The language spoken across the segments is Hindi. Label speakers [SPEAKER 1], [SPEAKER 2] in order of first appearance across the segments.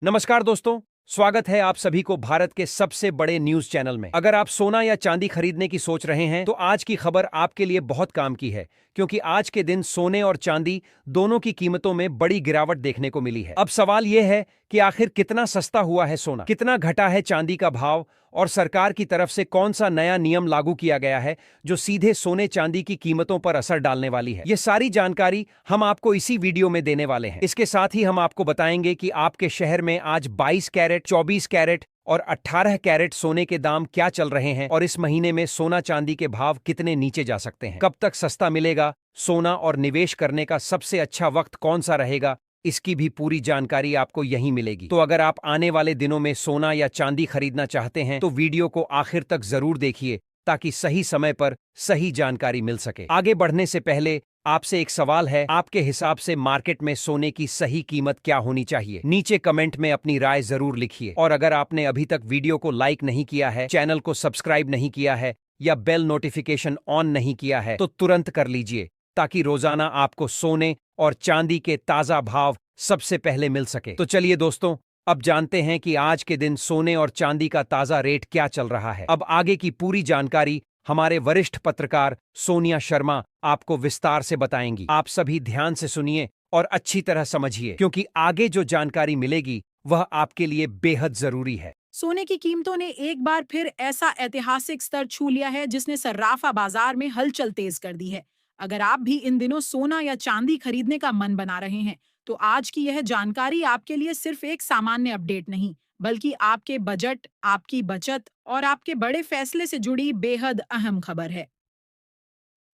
[SPEAKER 1] नमस्कार दोस्तों, स्वागत है आप सभी को भारत के सबसे बड़े न्यूज चैनल में। अगर आप सोना या चांदी खरीदने की सोच रहे हैं तो आज की खबर आपके लिए बहुत काम की है, क्योंकि आज के दिन सोने और चांदी दोनों की कीमतों में बड़ी गिरावट देखने को मिली है। अब सवाल यह है कि आखिर कितना सस्ता हुआ है सोना, कितना घटा है चांदी का भाव, और सरकार की तरफ से कौन सा नया नियम लागू किया गया है जो सीधे सोने चांदी की कीमतों पर असर डालने वाली है। ये सारी जानकारी हम आपको इसी वीडियो में देने वाले हैं। इसके साथ ही हम आपको बताएंगे कि आपके शहर में आज 22 कैरेट, 24 कैरेट और 18 कैरेट सोने के दाम क्या चल रहे हैं, और इस महीने में सोना चांदी के भाव कितने नीचे जा सकते हैं, कब तक सस्ता मिलेगा सोना, और निवेश करने का सबसे अच्छा वक्त कौन सा रहेगा, इसकी भी पूरी जानकारी आपको यहीं मिलेगी। तो अगर आप आने वाले दिनों में सोना या चांदी खरीदना चाहते हैं तो वीडियो को आखिर तक जरूर देखिए, ताकि सही समय पर सही जानकारी मिल सके। आगे बढ़ने से पहले आपसे एक सवाल है, आपके हिसाब से मार्केट में सोने की सही कीमत क्या होनी चाहिए? नीचे कमेंट में अपनी राय जरूर लिखिए। और अगर आपने अभी तक वीडियो को लाइक नहीं किया है, चैनल को सब्सक्राइब नहीं किया है या बेल नोटिफिकेशन ऑन नहीं किया है तो तुरंत कर लीजिए, ताकि रोजाना आपको सोने और चांदी के ताजा भाव सबसे पहले मिल सके। तो चलिए दोस्तों, अब जानते हैं कि आज के दिन सोने और चांदी का ताजा रेट क्या चल रहा है। अब आगे की पूरी जानकारी हमारे वरिष्ठ पत्रकार सोनिया शर्मा आपको विस्तार से बताएंगी। आप सभी ध्यान से सुनिए और अच्छी तरह समझिए, क्योंकि आगे जो जानकारी मिलेगी वह आपके लिए बेहद जरूरी है।
[SPEAKER 2] सोने की कीमतों ने एक बार फिर ऐसा ऐतिहासिक स्तर छू लिया है जिसने सर्राफा बाजार में हलचल तेज कर दी है। अगर आप भी इन दिनों सोना या चांदी खरीदने का मन बना रहे हैं, तो आज की यह जानकारी आपके लिए सिर्फ एक सामान्य अपडेट नहीं, बल्कि आपके बजट, आपकी बचत और आपके बड़े फैसले से जुड़ी बेहद अहम खबर है।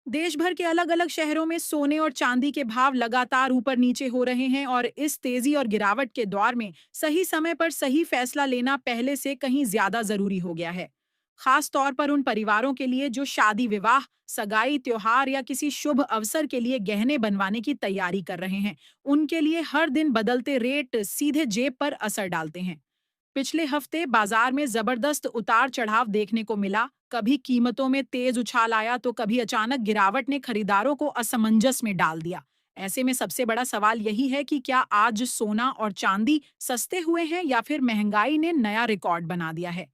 [SPEAKER 2] देश भर के अलग अलग शहरों में सोने और चांदी के भाव लगातार ऊपर नीचे हो रहे हैं, और इस तेजी और गिरावट के दौर में सही समय पर सही फैसला लेना पहले से कहीं ज्यादा जरूरी हो गया है। खास तौर पर उन परिवारों के लिए जो शादी विवाह, सगाई, त्योहार या किसी शुभ अवसर के लिए गहने बनवाने की तैयारी कर रहे हैं। उनके लिए हर दिन बदलते रेट सीधे जेब पर असर डालते हैं। पिछले हफ्ते बाजार में जबरदस्त उतार चढ़ाव देखने को मिला। कभी कीमतों में तेज उछाल आया तो कभी अचानक गिरावट ने खरीदारों को असमंजस में डाल दिया। ऐसे में सबसे बड़ा सवाल यही है कि क्या आज सोना और चांदी सस्ते हुए हैं या फिर महंगाई ने नया रिकॉर्ड बना दिया है।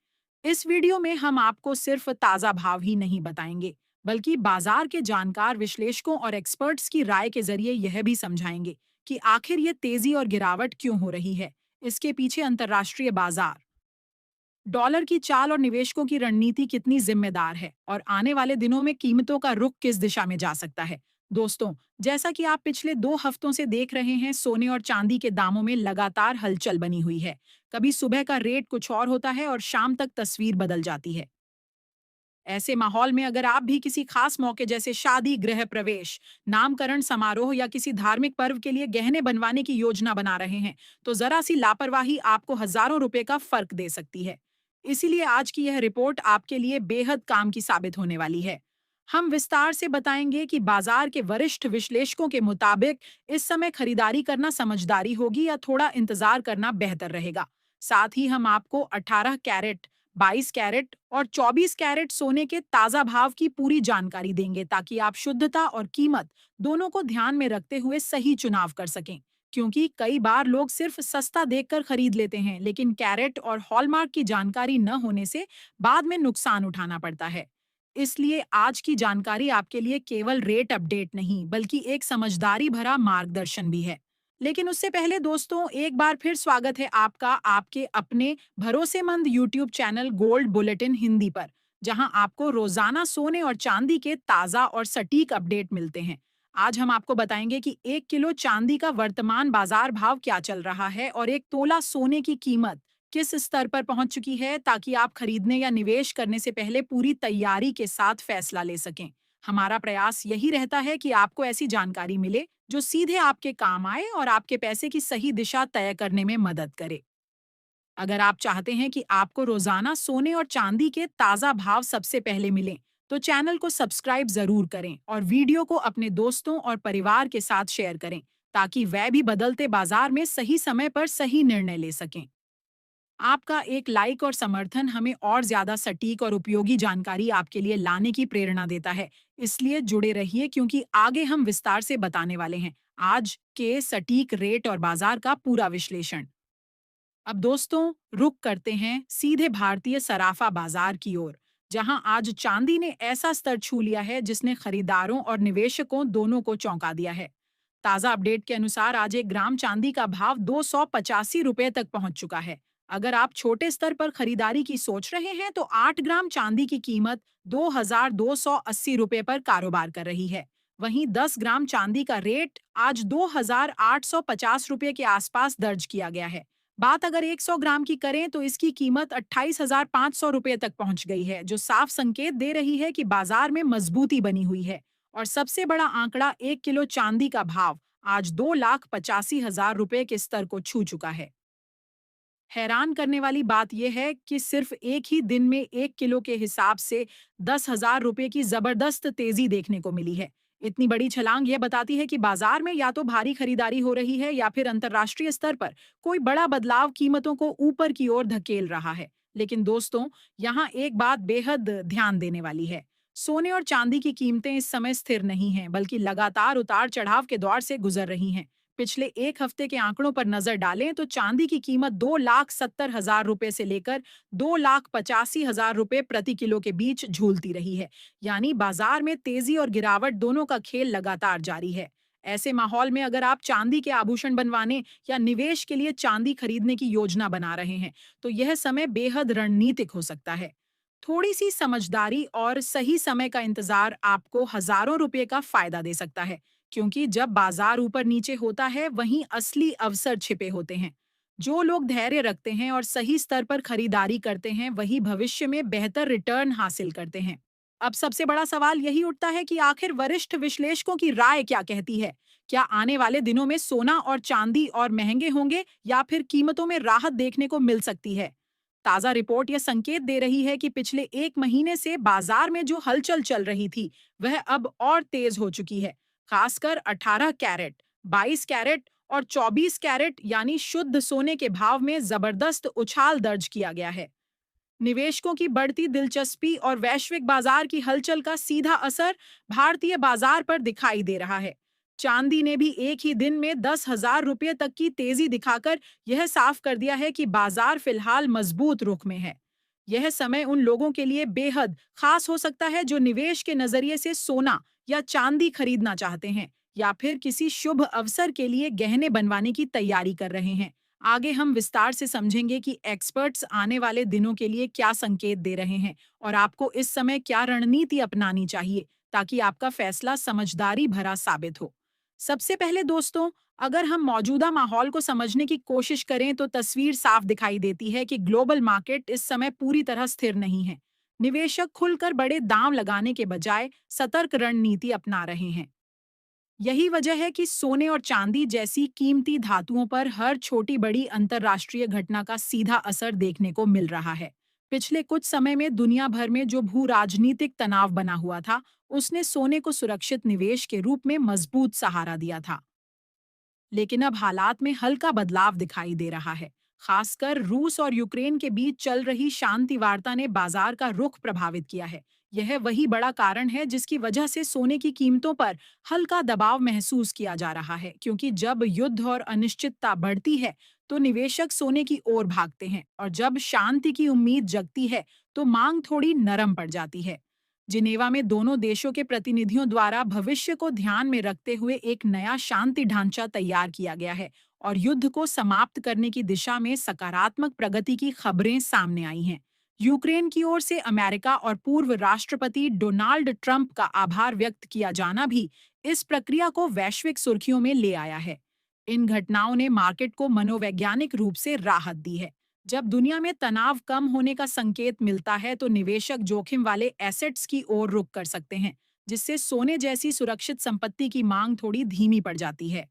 [SPEAKER 2] इस वीडियो में हम आपको सिर्फ ताजा भाव ही नहीं बताएंगे, बल्कि बाजार के जानकार विश्लेषकों और एक्सपर्ट्स की राय के जरिए यह भी समझाएंगे कि आखिर ये तेजी और गिरावट क्यों हो रही है। इसके पीछे अंतर्राष्ट्रीय बाजार, डॉलर की चाल और निवेशकों की रणनीति कितनी जिम्मेदार है, और आने वाले दिनों में कीमतों का रुख किस दिशा में जा सकता है। दोस्तों, जैसा कि आप पिछले 2 हफ्तों से देख रहे हैं, सोने और चांदी के दामों में लगातार हलचल बनी हुई है। कभी सुबह का रेट कुछ और होता है और शाम तक तस्वीर बदल जाती है। ऐसे माहौल में अगर आप भी किसी खास मौके जैसे शादी, गृह प्रवेश, नामकरण समारोह या किसी धार्मिक पर्व के लिए गहने बनवाने की योजना बना रहे हैं, तो जरा सी लापरवाही आपको हजारों रुपए का फर्क दे सकती है। इसीलिए आज की यह रिपोर्ट आपके लिए बेहद काम की साबित होने वाली है। हम विस्तार से बताएंगे कि बाजार के वरिष्ठ विश्लेषकों के मुताबिक इस समय खरीदारी करना समझदारी होगी या थोड़ा इंतजार करना बेहतर रहेगा। साथ ही हम आपको 18 कैरेट, 22 कैरेट और 24 कैरेट सोने के ताजा भाव की पूरी जानकारी देंगे, ताकि आप शुद्धता और कीमत दोनों को ध्यान में रखते हुए सही चुनाव कर सकें। क्योंकि कई बार लोग सिर्फ सस्ता देखकर खरीद लेते हैं, लेकिन कैरेट और हॉलमार्क की जानकारी न होने से बाद में नुकसान उठाना पड़ता है। इसलिए आज की जानकारी आपके लिए केवल रेट अपडेट नहीं, बल्कि एक समझदारी भरा मार्गदर्शन भी है। लेकिन उससे पहले दोस्तों, एक बार फिर स्वागत है आपका आपके अपने भरोसेमंद YouTube channel gold bulletin Hindi पर, जहां आपको रोजाना सोने और चांदी के ताजा और सटीक अपडेट मिलते हैं। आज हम आपको बताएंगे कि 1 किलो चांदी का वर्तमान बाजार भाव क्या चल रहा है और 1 तोला सोने की कीमत किस स्तर पर पहुंच चुकी है, ताकि आप खरीदने या निवेश करने से पहले पूरी तैयारी के साथ फैसला ले सकें। हमारा प्रयास यही रहता है कि आपको ऐसी जानकारी मिले जो सीधे आपके काम आए और आपके पैसे की सही दिशा तय करने में मदद करे। अगर आप चाहते हैं कि आपको रोजाना सोने और चांदी के ताजा भाव सबसे पहले मिलें, तो चैनल को सब्सक्राइब जरूर करें और वीडियो को अपने दोस्तों और परिवार के साथ शेयर करें, ताकि वह भी बदलते बाजार में सही समय पर सही निर्णय ले सकें। आपका एक लाइक और समर्थन हमें और ज्यादा सटीक और उपयोगी जानकारी आपके लिए लाने की प्रेरणा देता है। इसलिए जुड़े रहिए, क्योंकि आगे हम विस्तार से बताने वाले हैं आज के सटीक रेट और बाजार का पूरा विश्लेषण। अब दोस्तों, रुक करते हैं सीधे भारतीय सराफा बाजार की ओर, जहां आज चांदी ने ऐसा स्तर छू लिया है जिसने खरीदारों और निवेशकों दोनों को चौंका दिया है। ताजा अपडेट के अनुसार आज 1 ग्राम चांदी का भाव 285 रुपए तक पहुंच चुका है। अगर आप छोटे स्तर पर खरीदारी की सोच रहे हैं तो 8 ग्राम चांदी की कीमत 2,280 रुपए पर कारोबार कर रही है। वहीं 10 ग्राम चांदी का रेट आज 2,850 रुपए के आसपास दर्ज किया गया है। बात अगर 100 ग्राम की करें तो इसकी कीमत 28,500 रुपए तक पहुंच गई है, जो साफ संकेत दे रही है कि बाजार में मजबूती बनी हुई है। और सबसे बड़ा आंकड़ा 1 किलो चांदी का भाव आज 2,85,000 रुपए के स्तर को छू चुका है। हैरान करने वाली बात यह है कि सिर्फ एक ही दिन में 1 किलो के हिसाब से 10,000 रुपए की जबरदस्त तेजी देखने को मिली है। इतनी बड़ी छलांग यह बताती है कि बाजार में या तो भारी खरीदारी हो रही है या फिर अंतर्राष्ट्रीय स्तर पर कोई बड़ा बदलाव कीमतों को ऊपर की ओर धकेल रहा है। लेकिन दोस्तों, यहाँ एक बात बेहद ध्यान देने वाली है। सोने और चांदी की कीमतें इस समय स्थिर नहीं हैं, बल्कि लगातार उतार चढ़ाव के दौर से गुजर रही हैं। पिछले एक हफ्ते के आंकड़ों पर नजर डालें तो चांदी की कीमत 2,70,000 रुपए से लेकर 2,85,000 रुपए प्रति किलो के बीच झूलती रही है। यानी बाजार में तेजी और गिरावट दोनों का खेल लगातार जारी है। ऐसे माहौल में अगर आप चांदी के आभूषण बनवाने या निवेश के लिए चांदी खरीदने की योजना बना रहे हैं, तो यह समय बेहद रणनीतिक हो सकता है। थोड़ी सी समझदारी और सही समय का इंतजार आपको हजारों रुपए का फायदा दे सकता है, क्योंकि जब बाजार ऊपर नीचे होता है वहीं असली अवसर छिपे होते हैं। जो लोग धैर्य रखते हैं और सही स्तर पर खरीदारी करते हैं, वही भविष्य में बेहतर रिटर्न हासिल करते हैं। अब सबसे बड़ा सवाल यही उठता है कि आखिर वरिष्ठ विश्लेषकों की राय क्या कहती है। क्या आने वाले दिनों में सोना और चांदी और महंगे होंगे या फिर कीमतों में राहत देखने को मिल सकती है। ताजा रिपोर्ट यह संकेत दे रही है कि पिछले 1 महीने से बाजार में जो हलचल चल रही थी वह अब और तेज हो चुकी है। खासकर 18 कैरेट, 22 कैरेट और 24 कैरेट यानी शुद्ध सोने के भाव में जबरदस्त उछाल दर्ज किया गया है। निवेशकों की बढ़ती दिलचस्पी और वैश्विक बाजार की हलचल का सीधा असर भारतीय बाजार पर दिखाई दे रहा है। चांदी ने भी एक ही दिन में 10,000 रुपये तक की तेजी दिखाकर यह साफ कर दिया है कि बाजार फिलहाल मजबूत रुख में है। यह समय उन लोगों के लिए बेहद खास हो सकता है जो निवेश के नजरिए से सोना या चांदी खरीदना चाहते हैं या फिर किसी शुभ अवसर के लिए गहने बनवाने की तैयारी कर रहे हैं। आगे हम विस्तार से समझेंगे कि एक्सपर्ट्स आने वाले दिनों के लिए क्या संकेत दे रहे हैं और आपको इस समय क्या रणनीति अपनानी चाहिए ताकि आपका फैसला समझदारी भरा साबित हो। सबसे पहले दोस्तों, अगर हम मौजूदा माहौल को समझने की कोशिश करें तो तस्वीर साफ दिखाई देती है कि ग्लोबल मार्केट इस समय पूरी तरह स्थिर नहीं है। निवेशक खुलकर बड़े दांव लगाने के बजाय सतर्क रणनीति अपना रहे हैं। यही वजह है कि सोने और चांदी जैसी कीमती धातुओं पर हर छोटी बड़ी अंतर्राष्ट्रीय घटना का सीधा असर देखने को मिल रहा है। पिछले कुछ समय में दुनिया भर में जो भू राजनीतिक तनाव बना हुआ था, उसने सोने को सुरक्षित निवेश के रूप में मजबूत सहारा दिया था। लेकिन अब हालात में हल्का बदलाव दिखाई दे रहा है। खासकर रूस और यूक्रेन के बीच चल रही शांति वार्ता ने बाजार का रुख प्रभावित किया है। यह वही बड़ा कारण है जिसकी वजह से सोने की कीमतों पर हल्का दबाव महसूस किया जा रहा है, क्योंकि जब युद्ध और अनिश्चितता बढ़ती है तो निवेशक सोने की ओर भागते हैं और जब शांति की उम्मीद जगती है तो मांग थोड़ी नरम पड़ जाती है। जिनेवा में दोनों देशों के प्रतिनिधियों द्वारा भविष्य को ध्यान में रखते हुए एक नया शांति ढांचा तैयार किया गया है और युद्ध को समाप्त करने की दिशा में सकारात्मक प्रगति की खबरें सामने आई हैं। यूक्रेन की ओर से अमेरिका और पूर्व राष्ट्रपति डोनाल्ड ट्रंप का आभार व्यक्त किया जाना भी इस प्रक्रिया को वैश्विक सुर्खियों में ले आया है। इन घटनाओं ने मार्केट को मनोवैज्ञानिक रूप से राहत दी है। जब दुनिया में तनाव कम होने का संकेत मिलता है तो निवेशक जोखिम वाले एसेट्स की ओर रुख कर सकते हैं, जिससे सोने जैसी सुरक्षित संपत्ति की मांग थोड़ी धीमी पड़ जाती है।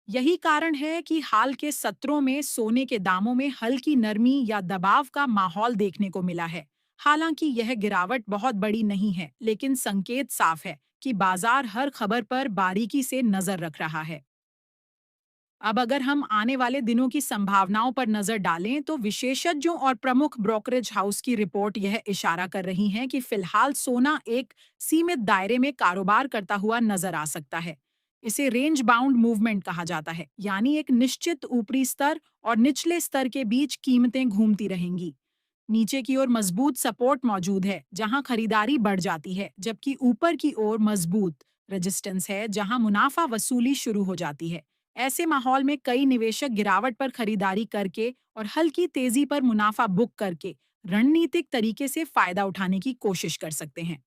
[SPEAKER 2] यही कारण है कि हाल के सत्रों में सोने के दामों में हल्की नरमी या दबाव का माहौल देखने को मिला है। हालांकि यह गिरावट बहुत बड़ी नहीं है, लेकिन संकेत साफ है कि बाजार हर खबर पर बारीकी से नजर रख रहा है। अब अगर हम आने वाले दिनों की संभावनाओं पर नजर डालें तो विशेषज्ञों और प्रमुख ब्रोकरेज हाउस की रिपोर्ट यह इशारा कर रही है कि फिलहाल सोना एक सीमित दायरे में कारोबार करता हुआ नजर आ सकता है। इसे रेंज बाउंड मूवमेंट कहा जाता है, यानी एक निश्चित ऊपरी स्तर और निचले स्तर के बीच कीमतें घूमती रहेंगी। नीचे की ओर मजबूत सपोर्ट मौजूद है, जहां खरीदारी बढ़ जाती है, जबकि ऊपर की ओर मजबूत रेजिस्टेंस है, जहां मुनाफा वसूली शुरू हो जाती है। ऐसे माहौल में कई निवेशक गिरावट पर खरीदारी करके और हल्की तेजी पर मुनाफा बुक करके रणनीतिक तरीके से फायदा उठाने की कोशिश कर सकते हैं।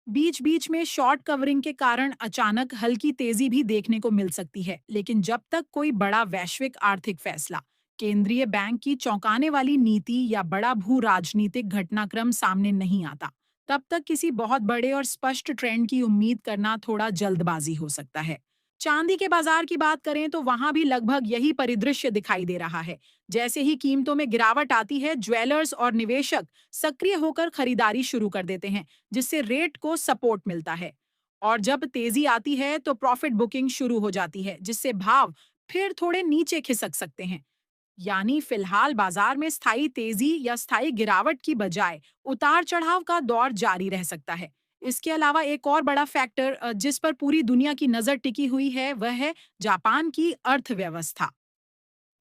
[SPEAKER 2] बीच बीच में शॉर्ट कवरिंग के कारण अचानक हल्की तेजी भी देखने को मिल सकती है, लेकिन जब तक कोई बड़ा वैश्विक आर्थिक फैसला, केंद्रीय बैंक की चौंकाने वाली नीति या बड़ा भू राजनीतिक घटनाक्रम सामने नहीं आता, तब तक किसी बहुत बड़े और स्पष्ट ट्रेंड की उम्मीद करना थोड़ा जल्दबाजी हो सकता है। चांदी के बाजार की बात करें तो वहां भी लगभग यही परिदृश्य दिखाई दे रहा है। जैसे ही कीमतों में गिरावट आती है, ज्वेलर्स और निवेशक सक्रिय होकर खरीदारी शुरू कर देते हैं, जिससे रेट को सपोर्ट मिलता है। और जब तेजी आती है तो प्रॉफिट बुकिंग शुरू हो जाती है, जिससे भाव फिर थोड़े नीचे खिसक सकते हैं। यानी फिलहाल बाजार में स्थायी तेजी या स्थायी गिरावट की बजाय उतार चढ़ाव का दौर जारी रह सकता है। इसके अलावा एक और बड़ा फैक्टर जिस पर पूरी दुनिया की नजर टिकी हुई है, वह है जापान की अर्थव्यवस्था।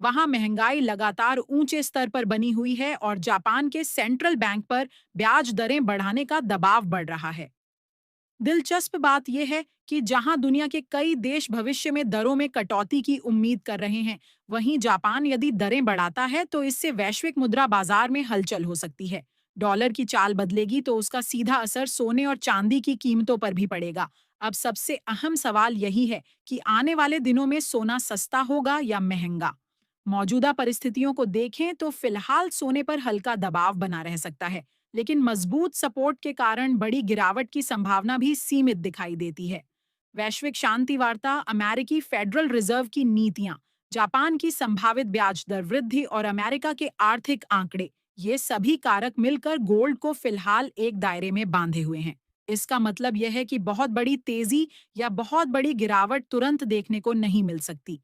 [SPEAKER 2] वहां महंगाई लगातार ऊंचे स्तर पर बनी हुई है और जापान के सेंट्रल बैंक पर ब्याज दरें बढ़ाने का दबाव बढ़ रहा है। दिलचस्प बात यह है कि जहां दुनिया के कई देश भविष्य में दरों में कटौती की उम्मीद कर रहे हैं, वहीं जापान यदि दरें बढ़ाता है तो इससे वैश्विक मुद्रा बाजार में हलचल हो सकती है। डॉलर की चाल बदलेगी तो उसका सीधा असर सोने और चांदी की कीमतों पर भी पड़ेगा। अब सबसे अहम सवाल यही है कि आने वाले दिनों में सोना सस्ता होगा या महंगा। मौजूदा परिस्थितियों को देखें तो फिलहाल सोने पर हल्का दबाव बना रह सकता है, लेकिन मजबूत सपोर्ट के कारण बड़ी गिरावट की संभावना भी सीमित दिखाई देती है। वैश्विक शांति वार्ता, अमेरिकी फेडरल रिजर्व की नीतियां, जापान की संभावित ब्याज दर वृद्धि और अमेरिका के आर्थिक आंकड़े, ये सभी कारक मिलकर गोल्ड को फिलहाल एक दायरे में बांधे हुए हैं। इसका मतलब यह है कि बहुत बड़ी तेजी या बहुत बड़ी गिरावट तुरंत देखने को नहीं मिल सकती,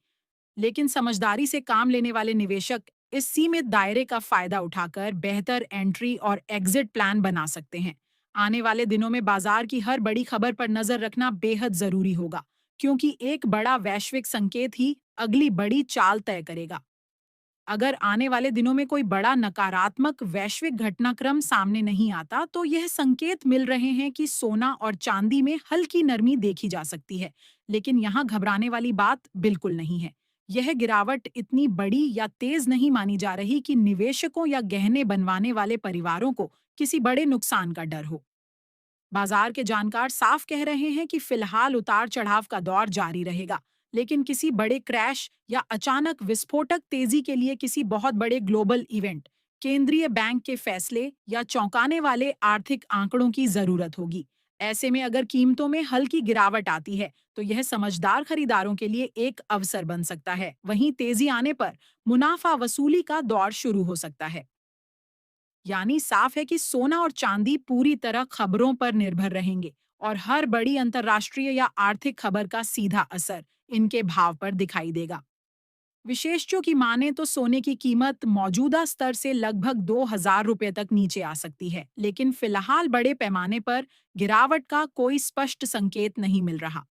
[SPEAKER 2] लेकिन समझदारी से काम लेने वाले निवेशक इस सीमित दायरे का फायदा उठाकर बेहतर एंट्री और एग्जिट प्लान बना सकते हैं। आने वाले दिनों में बाजार की हर बड़ी खबर पर नजर रखना बेहद जरूरी होगा, क्योंकि एक बड़ा वैश्विक संकेत ही अगली बड़ी चाल तय करेगा। अगर आने वाले दिनों में कोई बड़ा नकारात्मक वैश्विक घटनाक्रम सामने नहीं आता, तो यह संकेत मिल रहे हैं कि सोना और चांदी में हल्की नरमी देखी जा सकती है। लेकिन यहाँ घबराने वाली बात बिल्कुल नहीं है। यह गिरावट इतनी बड़ी या तेज नहीं मानी जा रही कि निवेशकों या गहने बनवाने वाले परिवारों को किसी बड़े नुकसान का डर हो। बाजार के जानकार साफ कह रहे हैं कि फिलहाल उतार चढ़ाव का दौर जारी रहेगा, लेकिन किसी बड़े क्रैश या अचानक विस्फोटक तेजी के लिए किसी बहुत बड़े ग्लोबल इवेंट, केंद्रीय बैंक के फैसले या चौंकाने वाले आर्थिक आंकड़ों की जरूरत होगी। ऐसे में अगर कीमतों में हल्की गिरावट आती है तो यह समझदार खरीदारों के लिए एक अवसर बन सकता है। वहीं तेजी आने पर मुनाफा वसूली का दौर शुरू हो सकता है। यानी साफ है कि सोना और चांदी पूरी तरह खबरों पर निर्भर रहेंगे और हर बड़ी अंतर्राष्ट्रीय या आर्थिक खबर का सीधा असर इनके भाव पर दिखाई देगा। विशेषज्ञों की माने तो सोने की कीमत मौजूदा स्तर से लगभग 2,000 रुपए तक नीचे आ सकती है, लेकिन फिलहाल बड़े पैमाने पर गिरावट का कोई स्पष्ट संकेत नहीं मिल रहा।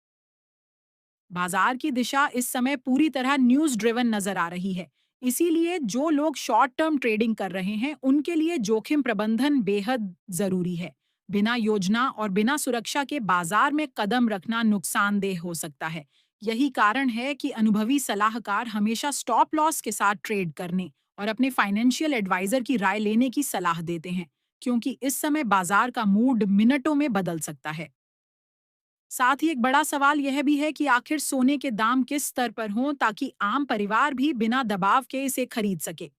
[SPEAKER 2] बाजार की दिशा इस समय पूरी तरह न्यूज ड्रिवन नजर आ रही है। इसीलिए जो लोग शॉर्ट टर्म ट्रेडिंग कर रहे हैं, उनके लिए जोखिम प्रबंधन बेहद जरूरी है। बिना योजना और बिना सुरक्षा के बाजार में कदम रखना नुकसानदेह हो सकता है। यही कारण है कि अनुभवी सलाहकार हमेशा स्टॉप लॉस के साथ ट्रेड करने और अपने फाइनेंशियल एडवाइजर की राय लेने की सलाह देते हैं, क्योंकि इस समय बाजार का मूड मिनटों में बदल सकता है। साथ ही एक बड़ा सवाल यह भी है कि आखिर सोने के दाम किस स्तर पर हों ताकि आम परिवार भी बिना दबाव के इसे खरीद सके।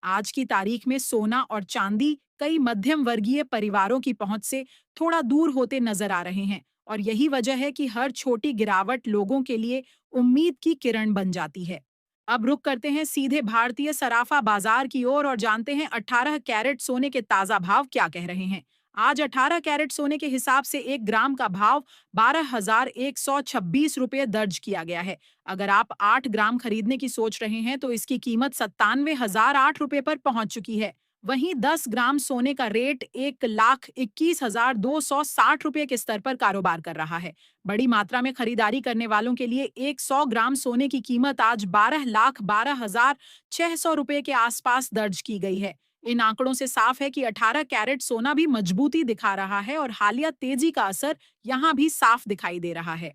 [SPEAKER 2] आज की तारीख में सोना और चांदी कई मध्यम वर्गीय परिवारों की पहुंच से थोड़ा दूर होते नजर आ रहे हैं, और यही वजह है कि हर छोटी गिरावट लोगों के लिए उम्मीद की किरण बन जाती है। अब रुक करते हैं सीधे भारतीय सराफा बाजार की ओर और जानते हैं 18 कैरेट सोने के ताजा भाव क्या कह रहे हैं। आज 18 कैरेट सोने के हिसाब से 1 ग्राम का भाव 12,126 रुपये दर्ज किया गया है। अगर आप 8 ग्राम खरीदने की सोच रहे हैं तो इसकी कीमत 97,008 रुपये पर पहुंच चुकी है। वहीं 10 ग्राम सोने का रेट 1,21,260 रुपए के स्तर पर कारोबार कर रहा है। बड़ी मात्रा में खरीदारी करने वालों के लिए एक 100 ग्राम सोने की कीमत आज 12,12,600 रुपए के आसपास दर्ज की गई है। इन आंकड़ों से साफ है कि 18 कैरेट सोना भी मजबूती दिखा रहा है और हालिया तेजी का असर यहां भी साफ दिखाई दे रहा है।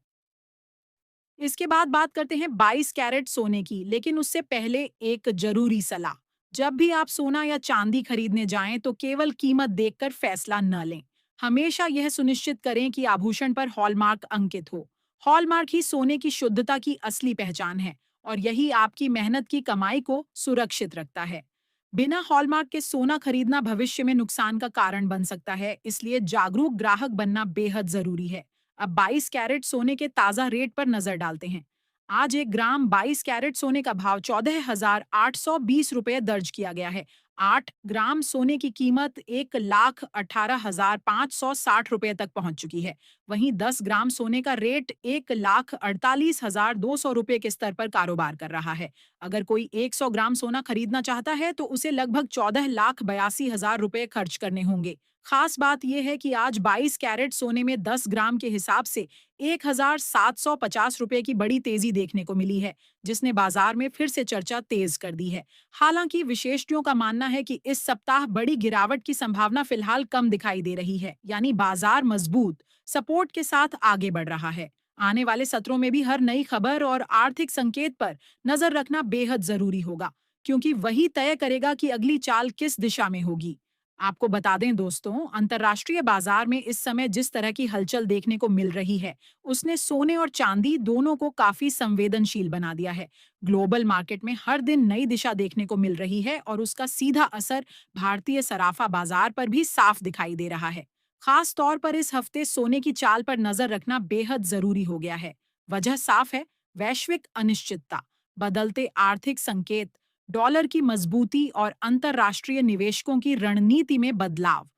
[SPEAKER 2] इसके बाद बात करते हैं 22 कैरेट सोने की, लेकिन उससे पहले एक जरूरी सलाह। जब भी आप सोना या चांदी खरीदने जाएं तो केवल कीमत देखकर फैसला न लें। हमेशा यह सुनिश्चित करें कि आभूषण पर हॉलमार्क अंकित हो। हॉलमार्क ही सोने की शुद्धता की असली पहचान है और यही आपकी मेहनत की कमाई को सुरक्षित रखता है। बिना हॉलमार्क के सोना खरीदना भविष्य में नुकसान का कारण बन सकता है, इसलिए जागरूक ग्राहक बनना बेहद जरूरी है। अब 22 कैरेट सोने के ताजा रेट पर नजर डालते हैं। आज 1 ग्राम 22 कैरेट सोने का भाव 14,820 रुपए दर्ज किया गया है। 8 ग्राम सोने की कीमत 1,18,560 रुपए तक पहुंच चुकी है। वहीं 10 ग्राम सोने का रेट 1,48,200 रुपए के स्तर पर कारोबार कर रहा है। अगर कोई 100 ग्राम सोना खरीदना चाहता है तो उसे लगभग 14,82,000 रुपए खर्च करने होंगे। खास बात यह है कि आज 22 कैरेट सोने में 10 ग्राम के हिसाब से 1,750 रुपए की बड़ी तेजी देखने को मिली है, जिसने बाजार में फिर से चर्चा तेज कर दी है। हालांकि विशेषज्ञों का मानना है कि इस सप्ताह बड़ी गिरावट की संभावना फिलहाल कम दिखाई दे रही है, यानी बाजार मजबूत सपोर्ट के साथ आगे बढ़ रहा है। आने वाले सत्रों में भी हर नई खबर और आर्थिक संकेत पर नजर रखना बेहद जरूरी होगा, क्योंकि वही तय करेगा कि अगली चाल किस दिशा में होगी। आपको बता दें दोस्तों, अंतर्राष्ट्रीय बाजार में इस समय जिस तरह की हलचल देखने को मिल रही है, उसने सोने और चांदी दोनों को काफी संवेदनशील बना दिया है। ग्लोबल मार्केट में हर दिन नई दिशा देखने को मिल रही है और उसका सीधा असर भारतीय सराफा बाजार पर भी साफ दिखाई दे रहा है। खास तौर पर इस हफ्ते सोने की चाल पर नजर रखना बेहद जरूरी हो गया है। वजह साफ है, वैश्विक अनिश्चितता, बदलते आर्थिक संकेत, डॉलर की मजबूती और अंतर्राष्ट्रीय निवेशकों की रणनीति में बदलाव।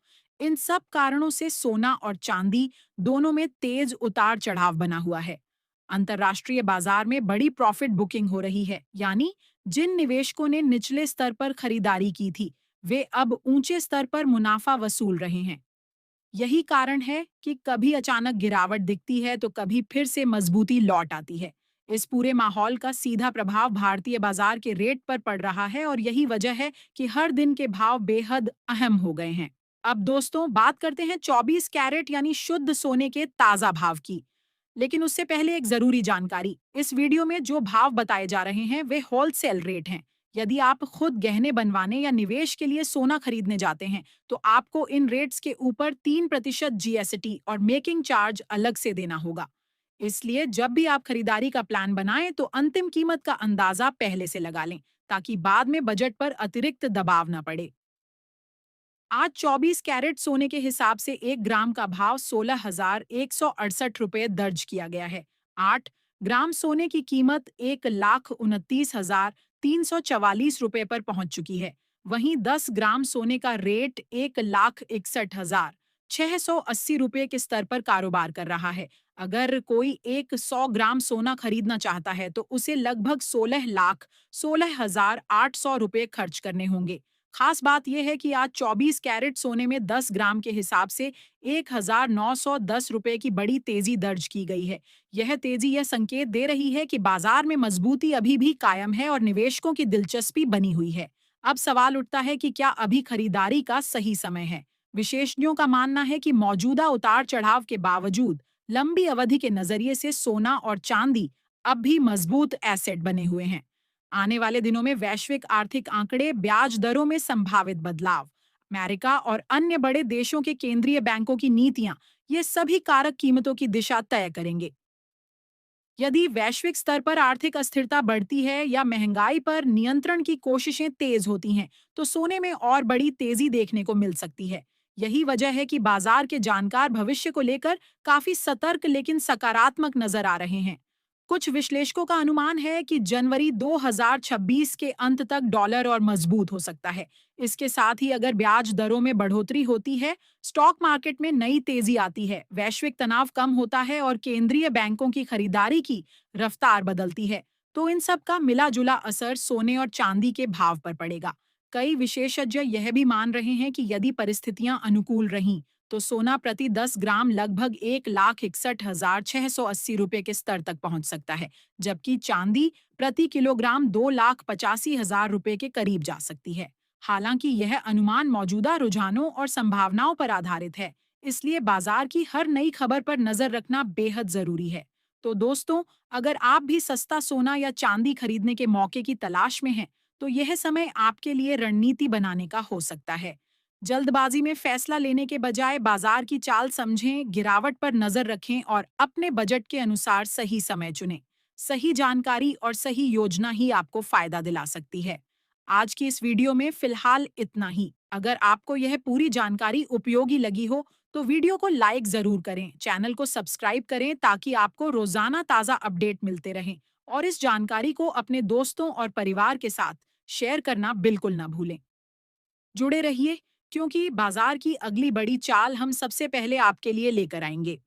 [SPEAKER 2] इन सब कारणों से सोना और चांदी दोनों में तेज उतार चढ़ाव बना हुआ है। अंतर्राष्ट्रीय बाजार में बड़ी प्रॉफिट बुकिंग हो रही है, यानी जिन निवेशकों ने निचले स्तर पर खरीदारी की थी, वे अब ऊंचे स्तर पर मुनाफा वसूल रहे हैं। यही कारण है कि कभी अचानक गिरावट दिखती है तो कभी फिर से मजबूती लौट आती है। इस पूरे माहौल का सीधा प्रभाव भारतीय बाजार के रेट पर पड़ रहा है और यही वजह है कि हर दिन के भाव बेहद अहम हो गए हैं। अब दोस्तों बात करते हैं 24 कैरेट यानी शुद्ध सोने के ताजा भाव की। लेकिन उससे पहले एक जरूरी जानकारी, इस वीडियो में जो भाव बताए जा रहे हैं वे होलसेल रेट हैं। यदि आप खुद गहने बनवाने या निवेश के लिए सोना खरीदने जाते हैं तो आपको इन रेट्स के ऊपर 3% जीएसटी और मेकिंग चार्ज अलग से देना होगा। इसलिए जब भी आप खरीदारी का प्लान बनाएं तो अंतिम कीमत का अंदाजा पहले से लगा लें, ताकि बाद में बजट पर अतिरिक्त दबाव न पड़े। आज 24 कैरेट सोने के हिसाब से 1 ग्राम का भाव 16,168 रुपए दर्ज किया गया है। 8 ग्राम सोने की कीमत 1,29,344 रुपए पर पहुंच चुकी है। वहीं 10 ग्राम सोने का रेट 1,61,680 रुपए के स्तर पर कारोबार कर रहा है। अगर कोई एक 100 ग्राम सोना खरीदना चाहता है तो उसे लगभग 16,16,800 रुपए खर्च करने होंगे। खास बात यह है कि आज 24 कैरेट सोने में 10 ग्राम के हिसाब से 1,910 रुपए की बड़ी तेजी दर्ज की गई है। यह तेजी यह संकेत दे रही है कि बाजार में मजबूती अभी भी कायम है और निवेशकों की दिलचस्पी बनी हुई है। अब सवाल उठता है कि क्या अभी खरीदारी का सही समय है? विशेषज्ञों का मानना है कि मौजूदा उतार चढ़ाव के बावजूद लंबी अवधि के नजरिए से सोना और चांदी अब भी मजबूत एसेट बने हुए हैं। आने वाले दिनों में वैश्विक आर्थिक आंकड़े, ब्याज दरों में संभावित बदलाव, अमेरिका और अन्य बड़े देशों के केंद्रीय बैंकों की नीतियां, ये सभी कारक कीमतों की दिशा तय करेंगे। यदि वैश्विक स्तर पर आर्थिक अस्थिरता बढ़ती है या महंगाई पर नियंत्रण की कोशिशें तेज होती हैं, तो सोने में और बड़ी तेजी देखने को मिल सकती है। यही वजह है कि बाजार के जानकार भविष्य को लेकर काफी सतर्क लेकिन सकारात्मक नजर आ रहे हैं। कुछ विश्लेषकों का अनुमान है कि जनवरी 2026 के अंत तक डॉलर और मजबूत हो सकता है। इसके साथ ही अगर ब्याज दरों में बढ़ोतरी होती है, स्टॉक मार्केट में नई तेजी आती है, वैश्विक तनाव कम होता है और केंद्रीय बैंकों की खरीदारी की रफ्तार बदलती है, तो इन सब का मिला जुला असर सोने और चांदी के भाव पर पड़ेगा। कई विशेषज्ञ यह भी मान रहे हैं कि यदि परिस्थितियां अनुकूल रहीं, तो सोना प्रति 10 ग्राम लगभग 1,61,680 रुपए के स्तर तक पहुंच सकता है, जबकि चांदी प्रति किलोग्राम 2,85,000 रुपए के करीब जा सकती है। हालांकि यह अनुमान मौजूदा रुझानों और संभावनाओं पर आधारित है, इसलिए बाजार की हर नई खबर पर नजर रखना बेहद जरूरी है। तो दोस्तों, अगर आप भी सस्ता सोना या चांदी खरीदने के मौके की तलाश में हैं, तो यह समय आपके लिए रणनीति बनाने का हो सकता है। जल्दबाजी में फैसला लेने के बजाय बाजार की चाल समझें, गिरावट पर नजर रखें और अपने बजट के अनुसार सही समय चुनें। सही जानकारी और सही योजना ही आपको फायदा दिला सकती है। आज की इस वीडियो में फिलहाल इतना ही। अगर आपको यह पूरी जानकारी उपयोगी लगी हो, तो वीडियो को लाइक जरूर करें, चैनल को सब्सक्राइब करें ताकि आपको रोजाना ताज़ा अपडेट मिलते रहें, और इस जानकारी को अपने दोस्तों और परिवार के साथ शेयर करना बिल्कुल ना भूलें। जुड़े रहिए, क्योंकि बाजार की अगली बड़ी चाल हम सबसे पहले आपके लिए लेकर आएंगे।